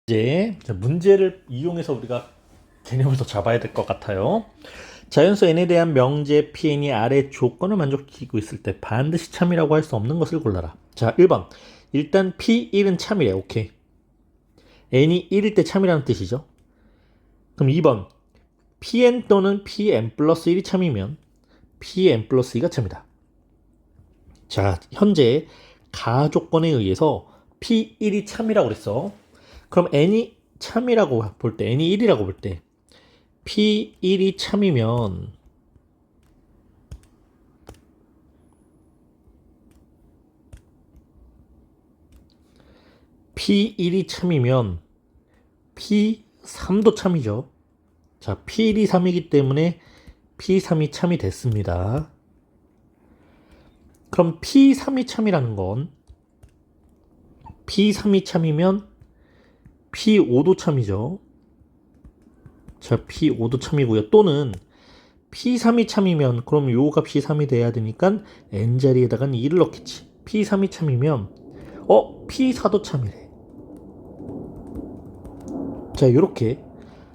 이제 문제를 이용해서 우리가 개념을 더 잡아야 될 것 같아요. 자연수 n에 대한 명제 pn이 아래 조건을 만족시키고 있을 때 반드시 참이라고 할 수 없는 것을 골라라. 자, 1번. 일단 p1은 참이래. 오케이. n이 1일 때 참이라는 뜻이죠. 그럼 2번. pn 또는 pn 플러스 1이 참이면 pn 플러스 2가 참이다. 자, 현재 가조건에 의해서 p1이 참이라고 그랬어. 그럼 n이 참이라고 볼 때, n이 1이라고 볼 때 p1이 참이면 p1이 참이면 p3도 참이죠. 자, p1이 3이기 때문에 p3이 참이 됐습니다. 그럼 p3이 참이라는 건 p3이 참이면 p5도 참이죠. 자, p5도 참이고요. 또는 p3이 참이면 그럼 요 값이 3이 돼야 되니까 n자리에다가 2를 넣겠지. p3이 참이면 p4도 참이래. 자, 요렇게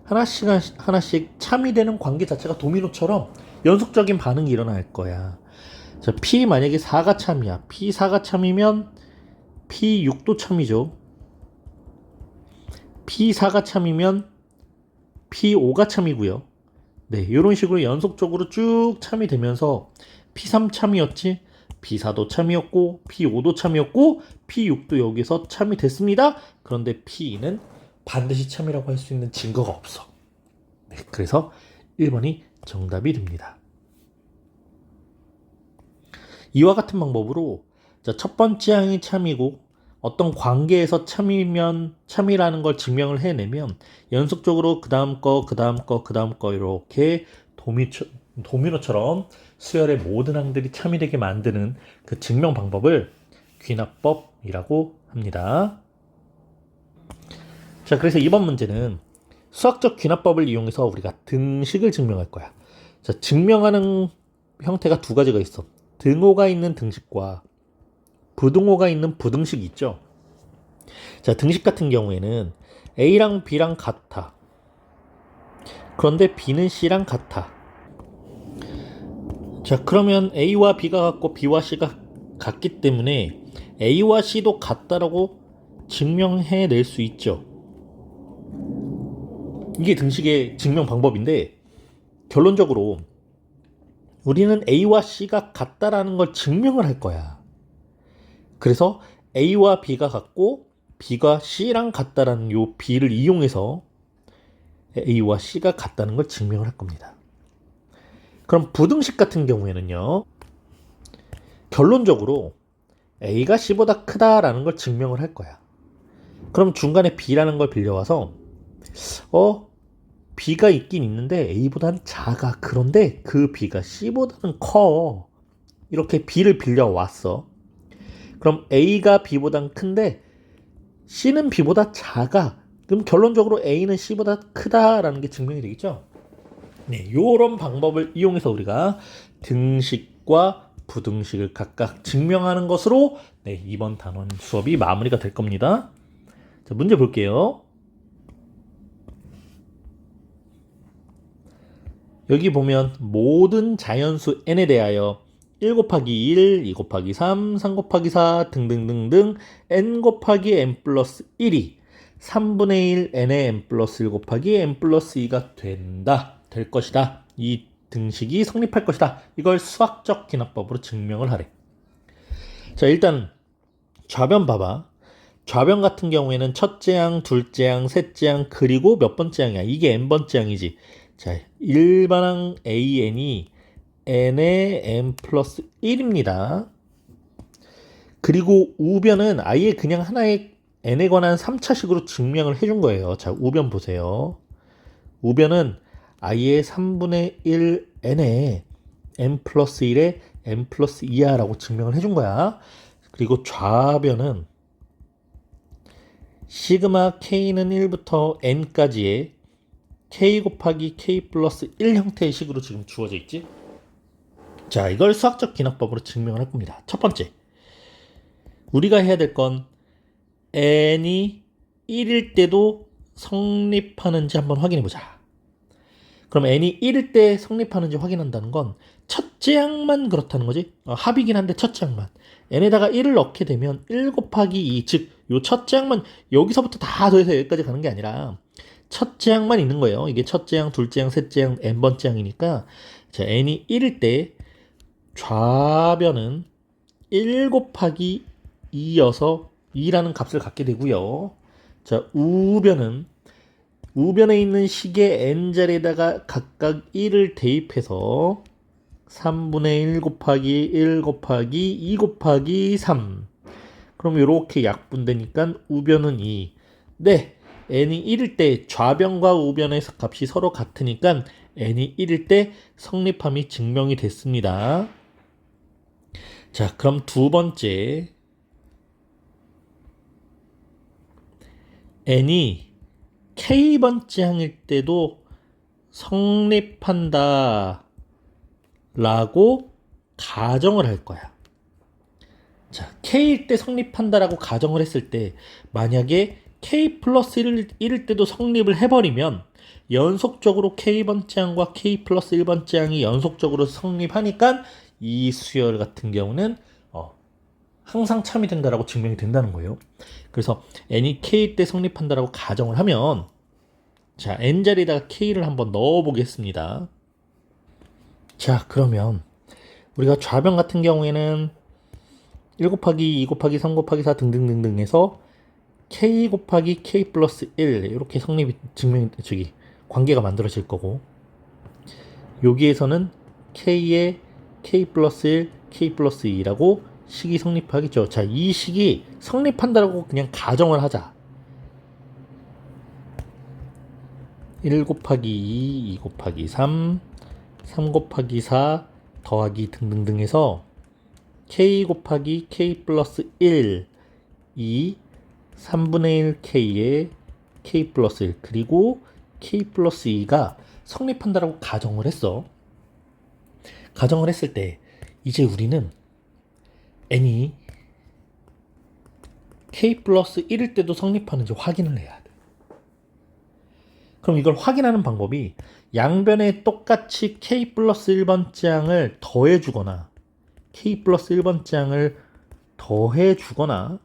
하나씩 참이 되는 관계 자체가 도미노처럼 연속적인 반응이 일어날 거야. 자, p 만약에 4가 참이야. p4가 참이면 p6도 참이죠. p4가 참이면 p5가 참이고요. 네, 이런 식으로 연속적으로 쭉 참이 되면서 p3 참이었지, p4도 참이었고, p5도 참이었고, p6도 여기서 참이 됐습니다. 그런데 p2는 반드시 참이라고 할 수 있는 증거가 없어. 네, 그래서 1번이 정답이 됩니다. 이와 같은 방법으로 첫 번째 항이 참이고 어떤 관계에서 참이라는 걸 증명을 해내면 연속적으로 그 다음 거 이렇게 도미노처럼 수열의 모든 항들이 참이 되게 만드는 그 증명 방법을 귀납법이라고 합니다. 자, 그래서 이번 문제는 수학적 귀납법을 이용해서 우리가 등식을 증명할 거야. 자, 증명하는 형태가 두 가지가 있어. 등호가 있는 등식과 부등호가 있는 부등식이 있죠. 자, 등식 같은 경우에는 A랑 B랑 같아. 그런데 B는 C랑 같아. 자, 그러면 A와 B가 같고 B와 C가 같기 때문에 A와 C도 같다라고 증명해낼 수 있죠. 이게 등식의 증명 방법인데 결론적으로 우리는 A와 C가 같다라는 걸 증명을 할 거야. 그래서 A와 B가 같고 B가 C랑 같다라는 요 B를 이용해서 A와 C가 같다는 걸 증명을 할 겁니다. 그럼 부등식 같은 경우에는요. 결론적으로 A가 C보다 크다라는 걸 증명을 할 거야. 그럼 중간에 B라는 걸 빌려와서 B가 있긴 있는데 A보다는 작아. 그런데 그 B가 C보다는 커. 이렇게 B를 빌려왔어. 그럼 A가 B보단 큰데 C는 B보다 작아. 그럼 결론적으로 A는 C보다 크다라는 게 증명이 되겠죠? 네, 이런 방법을 이용해서 우리가 등식과 부등식을 각각 증명하는 것으로 이번 단원 수업이 마무리가 될 겁니다. 자, 문제 볼게요. 여기 보면 모든 자연수 n에 대하여 1 곱하기 1, 2 곱하기 3, 3 곱하기 4 등등등등 n 곱하기 n 플러스 1이 3분의 1 n의 n 플러스 1 곱하기 n 플러스 2가 될 것이다. 이 등식이 성립할 것이다. 이걸 수학적 귀납법으로 증명을 하래. 자, 일단 좌변 봐봐. 좌변 같은 경우에는 첫째 항, 둘째 항, 셋째 항, 그리고 몇 번째 항이야. 이게 n번째 항이지. 자, 일반항 AN이 n의 n 플러스 1입니다. 그리고 우변은 아예 그냥 하나의 n에 관한 3차식으로 증명을 해준 거예요. 자, 우변 보세요. 우변은 아예 3분의 1 n에 n 플러스 1에 n 플러스 2야 라고 증명을 해준 거야. 그리고 좌변은 시그마 k는 1부터 n까지의 k 곱하기 k 플러스 1 형태의 식으로 지금 주어져 있지. 자, 이걸 수학적 귀납법으로 증명을 할 겁니다. 첫 번째, 우리가 해야 될 건 n이 1일 때도 성립하는지 한번 확인해 보자. 그럼 n이 1일 때 성립하는지 확인한다는 건 첫째 항만 그렇다는 거지. 합이긴 한데 첫째 항만. n에다가 1을 넣게 되면 1 곱하기 2, 즉 요 첫째 항만 여기서부터 다 더해서 여기까지 가는 게 아니라 첫째 항만 있는 거예요. 이게 첫째 항, 둘째 항, 셋째 항, n번째 항이니까 자, n이 1일 때 좌변은 1 곱하기 2여서 2라는 값을 갖게 되고요. 자, 우변에 있는 식의 n자리에다가 각각 1을 대입해서 3분의 1 곱하기 1 곱하기 2 곱하기 3. 그럼 이렇게 약분되니까 우변은 2. 네, n이 1일 때 좌변과 우변의 값이 서로 같으니까 n이 1일 때 성립함이 증명이 됐습니다. 자, 그럼 두 번째. n이 k번째 항일 때도 성립한다 라고 가정을 할 거야. 자, k일 때 성립한다라고 가정을 했을 때 만약에 k 플러스 1일 때도 성립을 해버리면 연속적으로 k번째 항과 k 플러스 1번째 항이 연속적으로 성립하니까 이 수열 같은 경우는 항상 참이 된다라고 증명이 된다는 거예요. 그래서 n이 k일 때 성립한다라고 가정을 하면 자, n자리에다가 k를 한번 넣어 보겠습니다. 자, 그러면 우리가 좌변 같은 경우에는 1 곱하기 2 곱하기 3 곱하기 4 등등등등 해서 k 곱하기 k 플러스 1 이렇게 관계가 만들어질 거고 여기에서는 k에 k 플러스 1, k 플러스 2라고 식이 성립하겠죠. 자, 이 식이 성립한다라고 그냥 가정을 하자. 1 곱하기 2, 2 곱하기 3, 3 곱하기 4 더하기 등등등 해서 k 곱하기 k 플러스 1, 2, 3분의 1 k에 k 플러스 1 그리고 k 플러스 2가 성립한다라고 가정을 했어. 가정을 했을 때 이제 우리는 n이 k 플러스 1일 때도 성립하는지 확인을 해야 돼. 그럼 이걸 확인하는 방법이 양변에 똑같이 k 플러스 1번째 항을 더해주거나 k 플러스 1번째 항을 더해주거나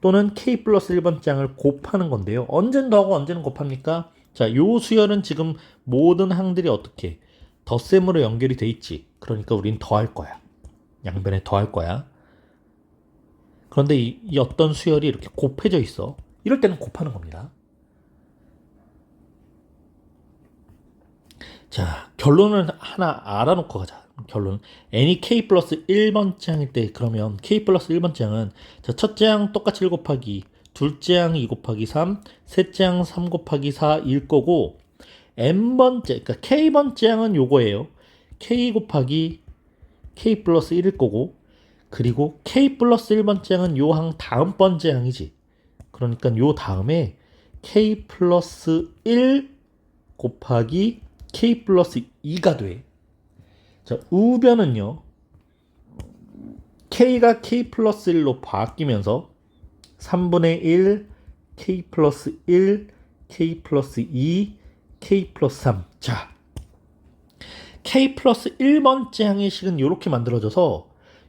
또는 k 플러스 1번째 항을 곱하는 건데요. 언제는 더하고 언제는 곱합니까? 자, 요 수열은 지금 모든 항들이 어떻게 덧셈으로 연결이 돼 있지. 그러니까 우린 더할 거야. 양변에 더할 거야. 그런데 이 어떤 수열이 이렇게 곱해져 있어. 이럴 때는 곱하는 겁니다. 자, 결론을 하나 알아놓고 가자. 결론. n이 k 플러스 1번째 항일 때 그러면 k 플러스 1번째 항은 자, 첫째 항 똑같이 1 곱하기 둘째 항 2 곱하기 3 셋째 항 3 곱하기 4일 거고 n번째 그러니까 k번째 항은 요거예요. k 곱하기 k 플러스 1일 거고 그리고 k 플러스 1번째 항은 요 항 다음 번째 항이지. 그러니까 요 다음에 k 플러스 1 곱하기 k 플러스 2가 돼. 자, 우변은요. k가 k 플러스 1로 바뀌면서 3분의 1 k 플러스 1 k 플러스 2 k 플러스 3. 자, k 플러스 1번째 항의 식은 이렇게 만들어져서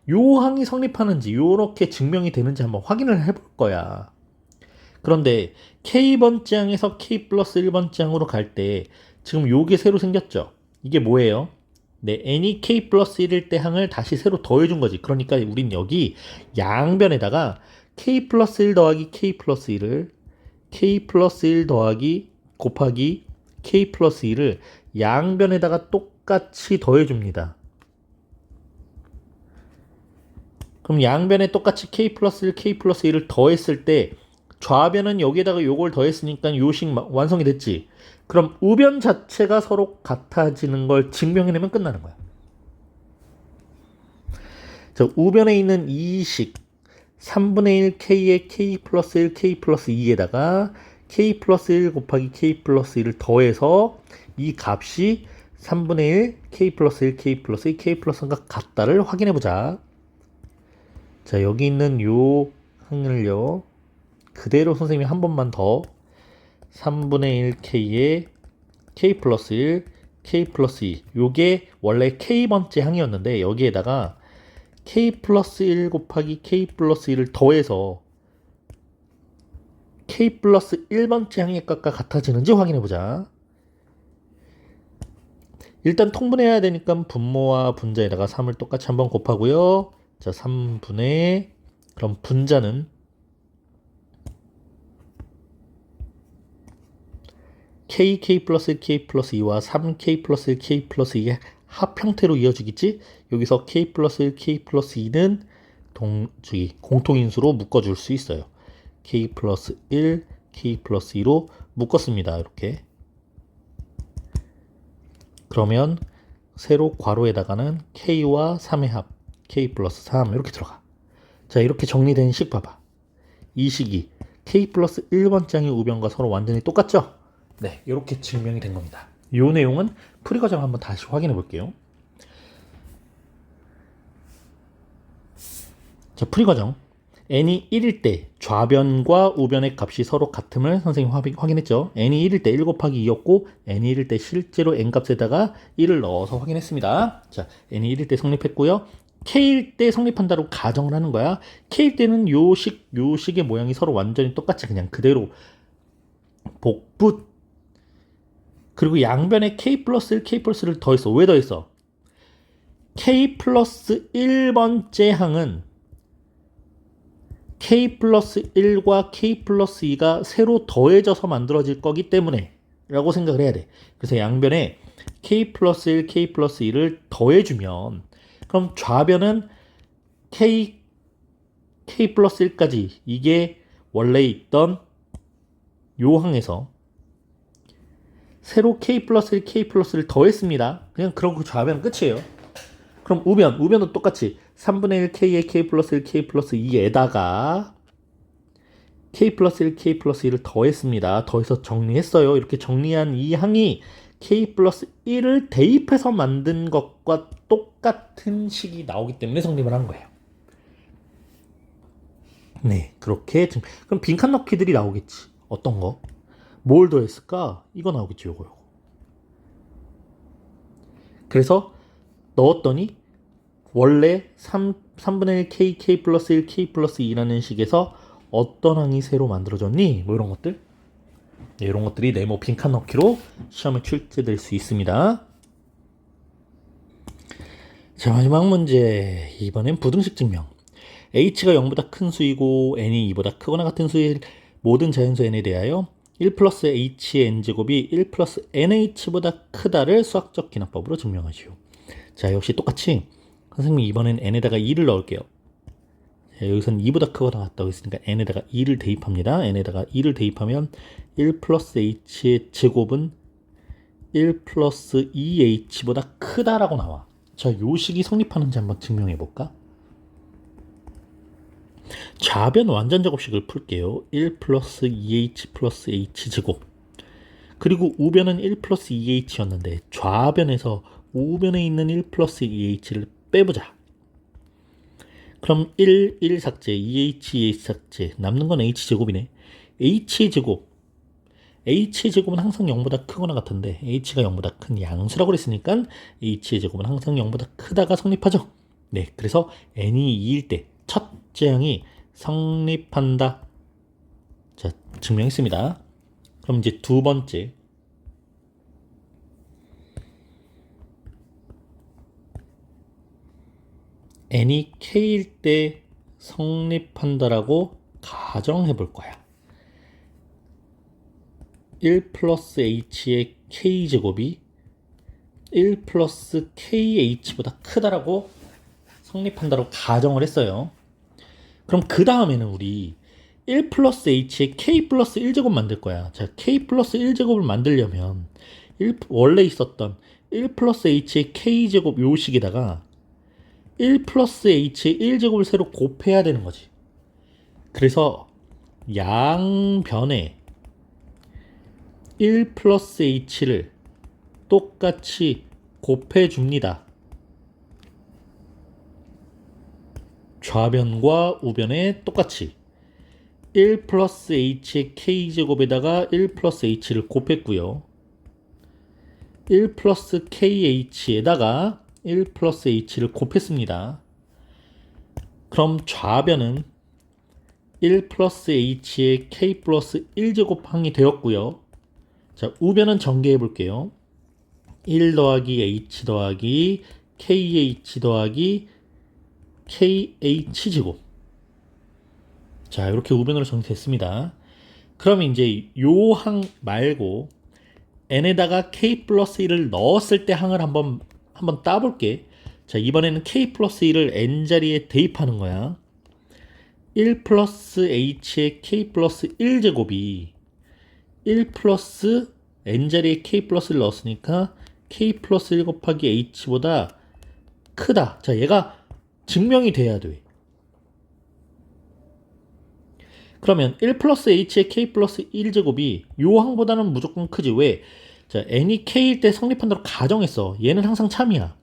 요 항이 성립하는지 요렇게 증명이 되는지 한번 확인을 해볼 거야. 그런데 k번째 항에서 k 플러스 1번째 항으로 갈 때 지금 요게 새로 생겼죠. 이게 뭐예요? 네, n이 k 플러스 1일 때 항을 다시 새로 더해준 거지. 그러니까 우린 여기 양변에다가 k 플러스 1 더하기 k 플러스 1을 k 플러스 1 더하기 곱하기 k 플러스 2를 양변에다가 똑같이 더해줍니다. 그럼 양변에 똑같이 k 플러스 1, k 플러스 2를 더했을 때 좌변은 여기에다가 요걸 더했으니까 요식 완성이 됐지. 그럼 우변 자체가 서로 같아지는 걸 증명해내면 끝나는 거야. 자, 우변에 있는 이 식 3분의 1 k에 k 플러스 1, k 플러스 2에다가 k 플러스 1 곱하기 k 플러스 2를 더해서 이 값이 3분의 1 k 플러스 1, k 플러스 2, k 플러스 3과 같다를 확인해보자. 자, 여기 있는 요 항을요. 그대로 선생님이 한 번만 더 3분의 1k에 k 플러스 1, k 플러스 2 요게 원래 k번째 항이었는데 여기에다가 k 플러스 1 곱하기 k 플러스 1을 더해서 k 플러스 1번째 항의 값과 같아지는지 확인해보자. 일단 통분해야 되니까 분모와 분자에다가 3을 똑같이 한번 곱하고요. 자, 3분의 그럼 분자는 k 플러스 1, k 플러스 2와 3k 플러스 1, k 플러스 2의 합 형태로 이어지겠지? 여기서 k 플러스 1, k 플러스 2는 공통인수로 묶어줄 수 있어요. k 플러스 1, k 플러스 2로 묶었습니다. 이렇게. 그러면 세로 괄호에다가는 k와 3의 합, k 플러스 3 이렇게 들어가. 자, 이렇게 정리된 식 봐봐. 이 식이 k 플러스 1번장의 우변과 서로 완전히 똑같죠? 네, 이렇게 증명이 된 겁니다. 이 내용은 풀이 과정 한번 다시 확인해 볼게요. 자, 풀이 과정. n이 1일 때 좌변과 우변의 값이 서로 같음을 선생님이 확인했죠. n이 1일 때 1 곱하기 2였고 n이 1일 때 실제로 n값에다가 1을 넣어서 확인했습니다. 자, n이 1일 때 성립했고요. k일 때 성립한다고 가정을 하는 거야. k일 때는 요식의 모양이 서로 완전히 똑같이 그냥 그대로 복붙. 그리고 양변에 k 플러스 1, k 플러스 1을 더했어. 왜 더했어? k 플러스 1번째 항은 k 플러스 1과 k 플러스 2가 새로 더해져서 만들어질 거기 때문에 라고 생각을 해야 돼. 그래서 양변에 k 플러스 1, k 플러스 2를 더해주면 그럼 좌변은 k 플러스 1까지 이게 원래 있던 요 항에서 새로 k 플러스 1, k 플러스 1를 더했습니다. 그냥 그러고 좌변은 끝이에요. 그럼 우변도 똑같이 3분의 1 k에 k 플러스 1, k 플러스 2에다가 k 플러스 1, k 플러스 2를 더했습니다. 더해서 정리했어요. 이렇게 정리한 이 항이 k 플러스 1을 대입해서 만든 것과 똑같은 식이 나오기 때문에 성립을 한 거예요. 네, 그렇게 그럼 빈칸 넣기들이 나오겠지. 어떤 거? 뭘 더했을까? 이거 나오겠지, 요거. 그래서 넣었더니 원래 3분의 1 k, k 플러스 1, k 플러스 2라는 식에서 어떤 항이 새로 만들어졌니? 뭐 이런 것들. 네, 이런 것들이 네모 빈칸 넣기로 시험에 출제될 수 있습니다. 자, 마지막 문제. 이번엔 부등식 증명. h가 0보다 큰 수이고 n이 2보다 크거나 같은 수의 모든 자연수 n에 대하여 1 플러스 h의 n제곱이 1 플러스 nh보다 크다를 수학적 기납법으로 증명하시오. 자, 역시 똑같이 선생님이 이번엔 n에다가 2를 넣을게요. 자, 여기서는 2보다 크거나 같다고 했으니까 n에다가 2를 대입합니다. n에다가 2를 대입하면 1 플러스 h의 제곱은 1 플러스 2h보다 크다라고 나와. 자, 요 식이 성립하는지 한번 증명해 볼까? 좌변 완전 제곱식을 풀게요. 1 플러스 2h 플러스 h 제곱. 그리고 우변은 1 플러스 2h였는데 좌변에서 우변에 있는 1 플러스 2h를 빼보자. 그럼 1 삭제, 2h, 2h 삭제. 남는 건 h제곱이네. h의 제곱은 항상 0보다 크거나 같은데 h가 0보다 큰 양수라고 그랬으니까 h의 제곱은 항상 0보다 크다가 성립하죠. 네, 그래서 n이 2일 때 첫째 항이 성립한다. 자, 증명했습니다. 그럼 이제 두 번째. n이 k일 때 성립한다라고 가정해 볼 거야. 1 플러스 h의 k제곱이 1 플러스 kh보다 크다라고 성립한다라고 가정을 했어요. 그럼 그 다음에는 우리 1 플러스 h의 k 플러스 1제곱 만들 거야. 자, k 플러스 1제곱을 만들려면 원래 있었던 1 플러스 h의 k제곱 요식에다가 1 플러스 h의 1제곱을 새로 곱해야 되는 거지. 그래서 양변에 1 플러스 h를 똑같이 곱해줍니다. 좌변과 우변에 똑같이. 1 플러스 h의 k제곱에다가 1 플러스 h를 곱했고요. 1 플러스 kh에다가 1 플러스 h를 곱했습니다. 그럼 좌변은 1 플러스 h의 k 플러스 1제곱항이 되었고요. 자, 우변은 전개해 볼게요. 1 더하기 h 더하기 kh 더하기 kh제곱. 자, 이렇게 우변으로 정리됐습니다. 그럼 이제 요 항 말고 n에다가 k 플러스 1을 넣었을 때 항을 한번 따볼게. 자, 이번에는 k 플러스 1을 n자리에 대입하는 거야. 1 플러스 h의 k 플러스 1제곱이 1 플러스 n자리에 k 플러스를 넣었으니까 k 플러스 1 곱하기 h보다 크다. 자, 얘가 증명이 돼야 돼. 그러면 1 플러스 h의 k 플러스 1제곱이 요 항보다는 무조건 크지. 왜? 자, n이 k일 때 성립한다고 가정했어. 얘는 항상 참이야.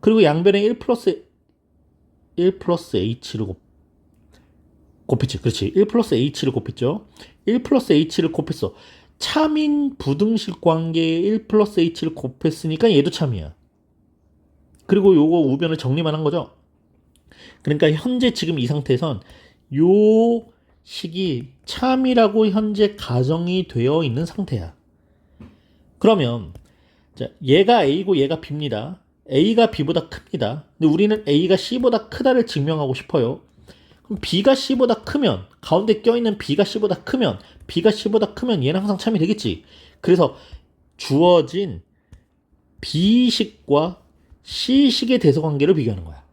그리고 양변에 1 플러스 h를 곱했지. 그렇지. 1 플러스 h를 곱했죠. 1 플러스 h를 곱했어. 참인 부등식 관계에 1 플러스 h를 곱했으니까 얘도 참이야. 그리고 요거 우변을 정리만 한 거죠. 그러니까 현재 지금 이 상태에선 요 식이 참이라고 현재 가정이 되어 있는 상태야. 그러면 자, 얘가 a고 얘가 b입니다. a가 b보다 큽니다. 근데 우리는 a가 c보다 크다를 증명하고 싶어요. 그럼 b가 c보다 크면, 가운데 껴있는 b가 c보다 크면, b가 c보다 크면 얘는 항상 참이 되겠지. 그래서 주어진 b식과 c식의 대소관계를 비교하는 거야.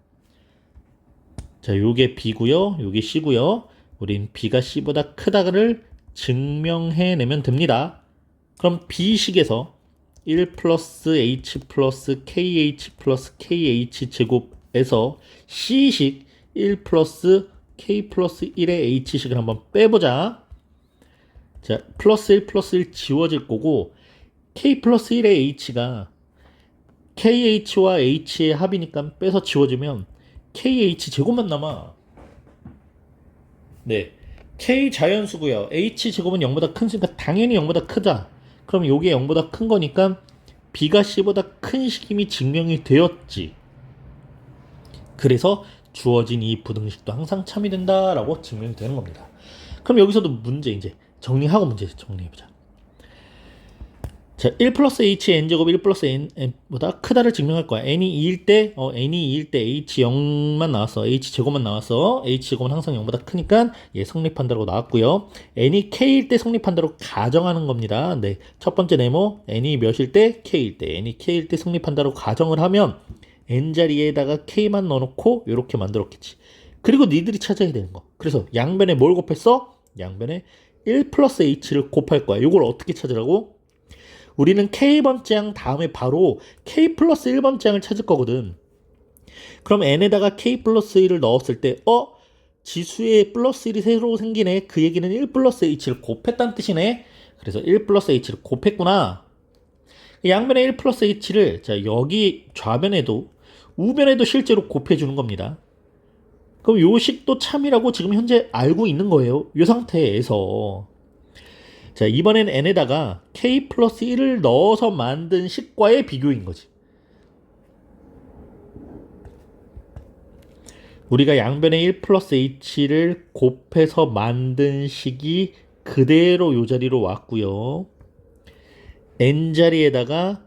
자, 요게 b고요, 요게 c고요. 우린 b가 c보다 크다를 증명해내면 됩니다. 그럼 b식에서 1 플러스 h 플러스 kh 플러스 kh 제곱에서 c식 1 플러스 k 플러스 1의 h식을 한번 빼보자. 자, 플러스 1 플러스 1 지워질 거고 k 플러스 1의 h가 kh와 h의 합이니까 빼서 지워지면 kh 제곱만 남아. 네, k 자연수고요. h 제곱은 0보다 크니까 당연히 0보다 크다. 그럼 요게 0보다 큰 거니까 b가 c보다 큰 식임이 증명이 되었지. 그래서 주어진 이 부등식도 항상 참이 된다라고 증명이 되는 겁니다. 그럼 여기서도 문제 이제 정리하고 문제 정리해보자. 자, 1 플러스 h n제곱 1 플러스 n보다 크다를 증명할 거야. n이 2일 때, h 0만 나왔어. h 제곱만 나왔어. h 제곱은 항상 0보다 크니까 얘 성립한다고 나왔고요. n이 k일 때 성립한다고 가정하는 겁니다. 네, 첫 번째 네모, n이 몇일 때? k일 때. n이 k일 때 성립한다고 가정을 하면 n자리에다가 k만 넣어놓고 이렇게 만들었겠지. 그리고 니들이 찾아야 되는 거. 그래서 양변에 뭘 곱했어? 양변에 1 플러스 h를 곱할 거야. 이걸 어떻게 찾으라고? 우리는 k번째 항 다음에 바로 k 플러스 1번째 항을 찾을 거거든. 그럼 n에다가 k 플러스 1을 넣었을 때 지수에 플러스 1이 새로 생기네. 그 얘기는 1 플러스 h를 곱했다는 뜻이네. 그래서 1 플러스 h를 곱했구나. 양변에 1 플러스 h를 자, 여기 좌변에도 우변에도 실제로 곱해주는 겁니다. 그럼 요 식도 참이라고 지금 현재 알고 있는 거예요. 이 상태에서 자, 이번엔 n에다가 k 플러스 1을 넣어서 만든 식과의 비교인 거지. 우리가 양변에 1 플러스 h를 곱해서 만든 식이 그대로 요 자리로 왔고요. n자리에다가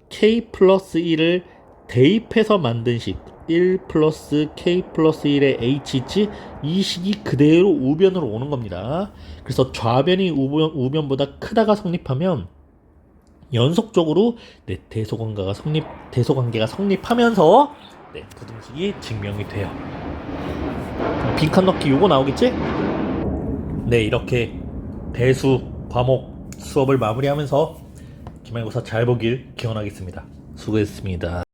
k 플러스 1을 대입해서 만든 식 1 플러스 k 플러스 1의 h 있지? 이 식이 그대로 우변으로 오는 겁니다. 그래서 좌변이 우변보다 크다가 성립하면 연속적으로 네, 대소관계가 성립하면서 네, 부등식이 증명이 돼요. 빈칸 넣기 요거 나오겠지? 네, 이렇게 대수 과목 수업을 마무리하면서 기말고사 잘 보길 기원하겠습니다. 수고했습니다.